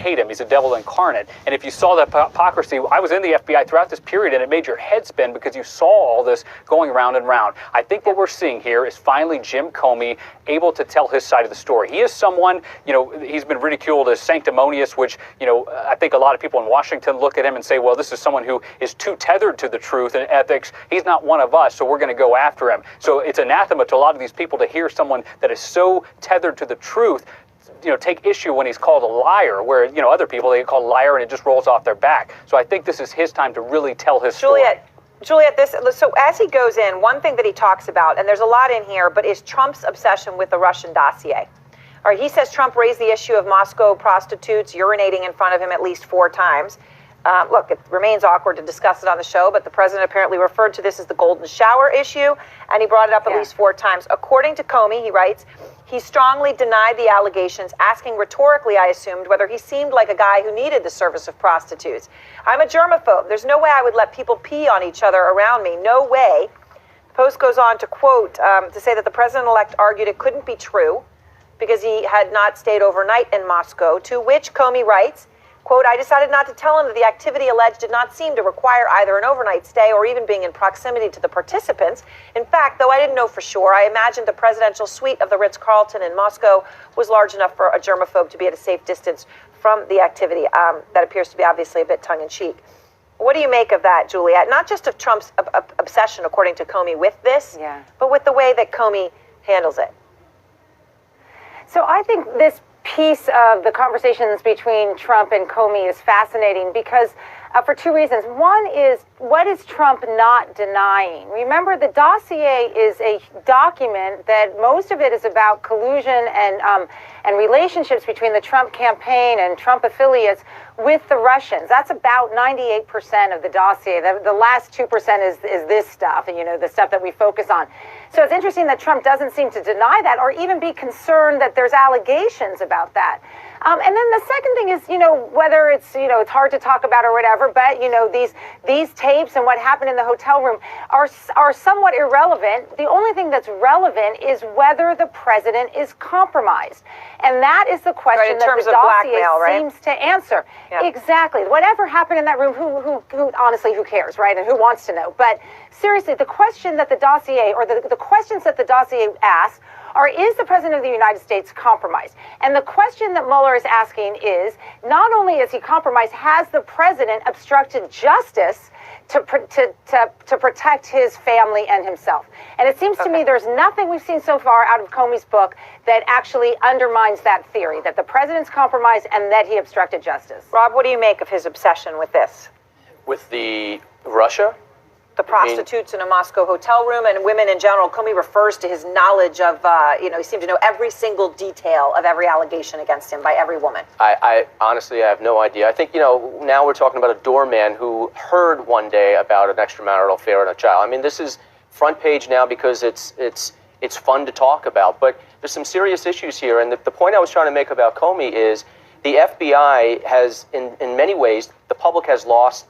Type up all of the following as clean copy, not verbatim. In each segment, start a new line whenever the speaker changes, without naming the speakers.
hate him. He's a devil incarnate. And if you saw that hypocrisy, I was in the FBI throughout this period, and it made your head spin because you saw all this going round and round. I think what we're seeing here is finally Jim Comey able to tell his side of the story. He is someone, he's been ridiculed as sanctimonious, which, I think a lot of people in Washington look at him and say, well, this is someone who is too tethered to the truth and ethics. He's not one of us, so we're going to go after him. So it's anathema to a lot of these people to hear someone that is so tethered to the truth take issue when he's called a liar, where, other people, they get called a liar and it just rolls off their back. So I think this is his time to really tell his story.
Juliet, so as he goes in, one thing that he talks about, and there's a lot in here, but is Trump's obsession with the Russian dossier. All right, he says Trump raised the issue of Moscow prostitutes urinating in front of him at least 4 times. Look, it remains awkward to discuss it on the show, but the president apparently referred to this as the golden shower issue, and he brought it up at least 4 times. According to Comey, he writes, he strongly denied the allegations, asking rhetorically, I assumed, whether he seemed like a guy who needed the service of prostitutes. I'm a germaphobe. There's no way I would let people pee on each other around me. No way. The Post goes on to quote, to say that the president-elect argued it couldn't be true because he had not stayed overnight in Moscow, to which Comey writes, quote, I decided not to tell him that the activity alleged did not seem to require either an overnight stay or even being in proximity to the participants. In fact, though I didn't know for sure, I imagined the presidential suite of the Ritz-Carlton in Moscow was large enough for a germaphobe to be at a safe distance from the activity. That appears to be obviously a bit tongue-in-cheek. What do you make of that, Juliet? Not just of Trump's obsession, according to Comey, with this, but with the way that Comey handles it.
So I think this piece of the conversations between Trump and Comey is fascinating because for 2 reasons. One is, what is Trump not denying? Remember, the dossier is a document that most of it is about collusion and relationships between the Trump campaign and Trump affiliates with the Russians. That's about 98% of the dossier. The last 2% is this stuff, the stuff that we focus on. So it's interesting that Trump doesn't seem to deny that or even be concerned that there's allegations about that. And then the second thing is, whether it's, it's hard to talk about or whatever, but, these tapes and what happened in the hotel room are somewhat irrelevant. The only thing that's relevant is whether the president is compromised. And that is the question that the dossier seems to answer. Yeah. Exactly. Whatever happened in that room, who honestly, who cares, right? And who wants to know? But seriously, the question that the dossier, or the questions that the dossier asks, is the president of the United States compromised? And the question that Mueller is asking is, not only is he compromised, has the president obstructed justice to protect his family and himself? And it seems to me there's nothing we've seen so far out of Comey's book that actually undermines that theory, that the president's compromised and that he obstructed justice.
Rob, what do you make of his obsession with this?
With the Russia?
The prostitutes in a Moscow hotel room and women in general. Comey refers to his knowledge of, he seemed to know every single detail of every allegation against him by every woman.
I honestly, I have no idea. I think, now we're talking about a doorman who heard one day about an extramarital affair on a child. I mean, this is front page now because it's fun to talk about. But there's some serious issues here. And the point I was trying to make about Comey is the FBI has, in many ways, the public has lost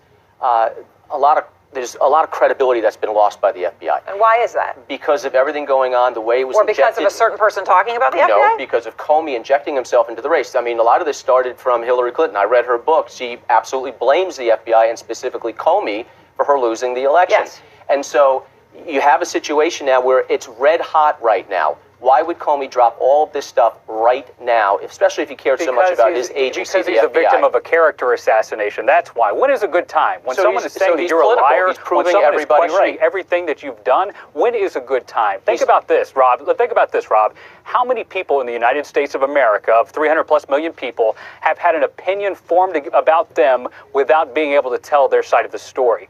there's a lot of credibility that's been lost by the FBI.
And why is that?
Because of everything going on, the way it was injected.
Or because of a certain person talking about the FBI?
No, because of Comey injecting himself into the race. I mean, a lot of this started from Hillary Clinton. I read her book. She absolutely blames the FBI and specifically Comey for her losing the election.
Yes.
And so you have a situation now where it's red hot right now. Why would Comey drop all of this stuff right now, especially if he cared so much about his agency,
because he's a victim of a character assassination. That's why. When is a good time? When someone is saying that you're a liar,
he's proving everybody right.
Everything that you've done, when is a good time? Think about this, Rob. How many people in the United States of America, of 300 plus million people, have had an opinion formed about them without being able to tell their side of the story?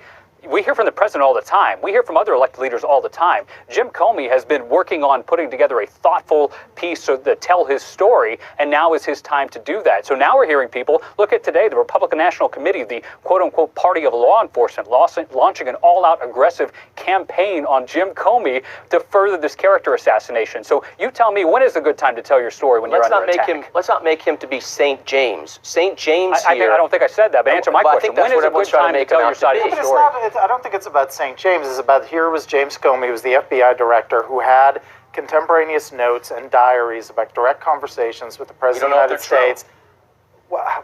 We hear from the president all the time. We hear from other elected leaders all the time. Jim Comey has been working on putting together a thoughtful piece to tell his story, and now is his time to do that. So now we're hearing people, look at today, the Republican National Committee, the quote-unquote party of law enforcement, launching an all-out aggressive campaign on Jim Comey to further this character assassination. So you tell me, when is a good time to tell your story when you're under attack?
Let's not make him to be St. James. St. James here.
I don't think I said that, but answer my question. When is a good time to tell your side of the story?
I don't think it's about St. James. It's about, here was James Comey, who was the FBI director, who had contemporaneous notes and diaries about direct conversations with the President of the United States.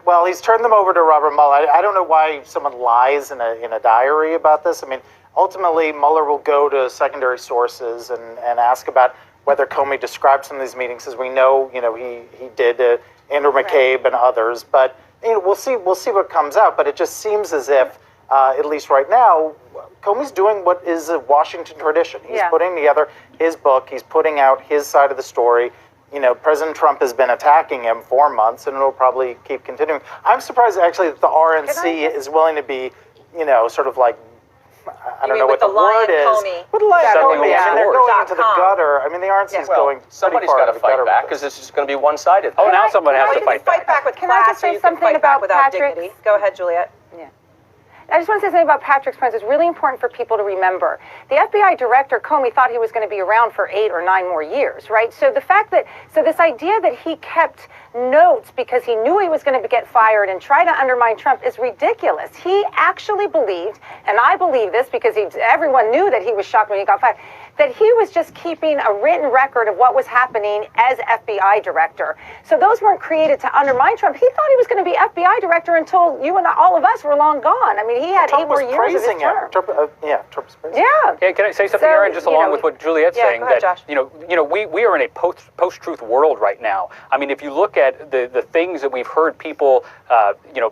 Well, he's turned them over to Robert Mueller. I don't know why someone lies in a diary about this. I mean, ultimately, Mueller will go to secondary sources and ask about whether Comey described some of these meetings, as we know, he did Andrew McCabe and others. But we'll see what comes out. But it just seems as if, at least right now, Comey's doing what is a Washington tradition. He's putting together his book. He's putting out his side of the story. President Trump has been attacking him for months, and it'll probably keep continuing. I'm surprised, actually, that the RNC is willing to be, sort of like, I don't know what the word is. With Lion Comey, I mean, they're going into the gutter. I mean, the RNC is going
somebody's got to fight back because this is going to be one-sided.
Oh, now somebody has to fight back.
With
Can I just say something about
without
Patrick's?
dignity. Go ahead, Juliet.
I just want to say something about Patrick's points. It's really important for people to remember. The FBI director, Comey, thought he was going to be around for 8 or 9 more years, right? So the fact that, this idea that he kept notes because he knew he was going to get fired and try to undermine Trump is ridiculous. He actually believed, and I believe this because everyone knew that he was shocked when he got fired, that he was just keeping a written record of what was happening as FBI director. So those weren't created to undermine Trump. He thought he was going to be FBI director until you and all of us were long gone. I mean, he had
Trump
8 more years of his term.
Trump was praising him.
Yeah.
Can I say something, Aaron, just along with what Juliet's saying?
Go ahead,
that
Josh.
we are in a post-truth world right now. I mean, if you look at the things that we've heard people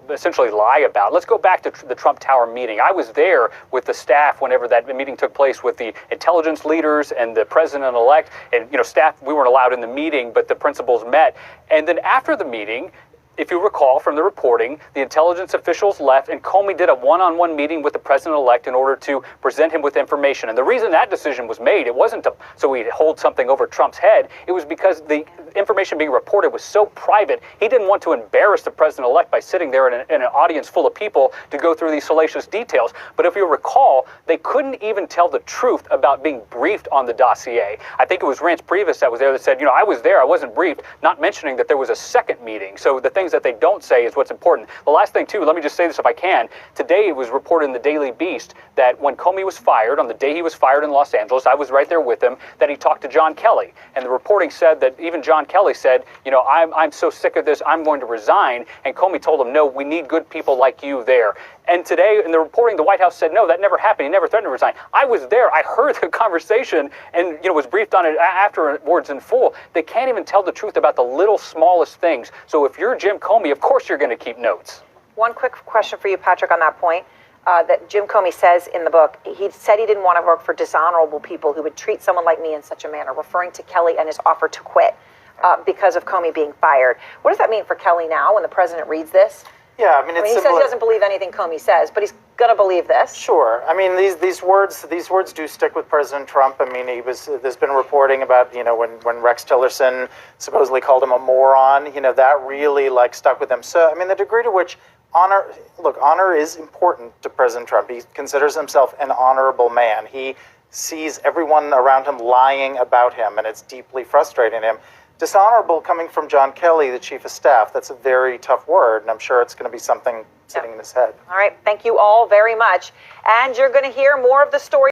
essentially lie about. Let's go back to the Trump Tower meeting. I was there with the staff whenever that meeting took place with the intelligence leaders and the president-elect, and staff. We weren't allowed in the meeting, but the principals met. And then after the meeting, if you recall from the reporting, the intelligence officials left, and Comey did a one-on-one meeting with the president-elect in order to present him with information. And the reason that decision was made, it wasn't so he'd hold something over Trump's head. It was because the information being reported was so private, he didn't want to embarrass the president-elect by sitting there in an audience full of people to go through these salacious details. But if you recall, they couldn't even tell the truth about being briefed on the dossier. I think it was Rance Priebus that was there that said, I was there, I wasn't briefed, not mentioning that there was a second meeting. So the things that they don't say is what's important. The last thing, too, let me just say this if I can. Today it was reported in the Daily Beast that when Comey was fired, on the day he was fired in Los Angeles, I was right there with him, that he talked to John Kelly. And the reporting said that even John Kelly said, I'm so sick of this, I'm going to resign. And Comey told him, no, we need good people like you there. And today, in the reporting, the White House said, no, that never happened. He never threatened to resign. I was there. I heard the conversation and, was briefed on it afterwards in full. They can't even tell the truth about the little smallest things. So if you're Jim Comey, of course you're going to keep notes.
One quick question for you, Patrick, on that point. That Jim Comey says in the book, he said he didn't want to work for dishonorable people who would treat someone like me in such a manner, referring to Kelly and his offer to quit because of Comey being fired. What does that mean for Kelly now when the president reads this?
Yeah, I mean,
he says he doesn't believe anything Comey says, but he's going to believe this.
Sure. I mean, these words do stick with President Trump. I mean, there's been reporting about, when Rex Tillerson supposedly called him a moron, that really stuck with him. So, I mean, the degree to which honor is important to President Trump. He considers himself an honorable man. He sees everyone around him lying about him, and it's deeply frustrating him. Dishonorable coming from John Kelly, the chief of staff, that's a very tough word, and I'm sure it's going to be something sitting in his head.
All right. Thank you all very much. And you're going to hear more of the story.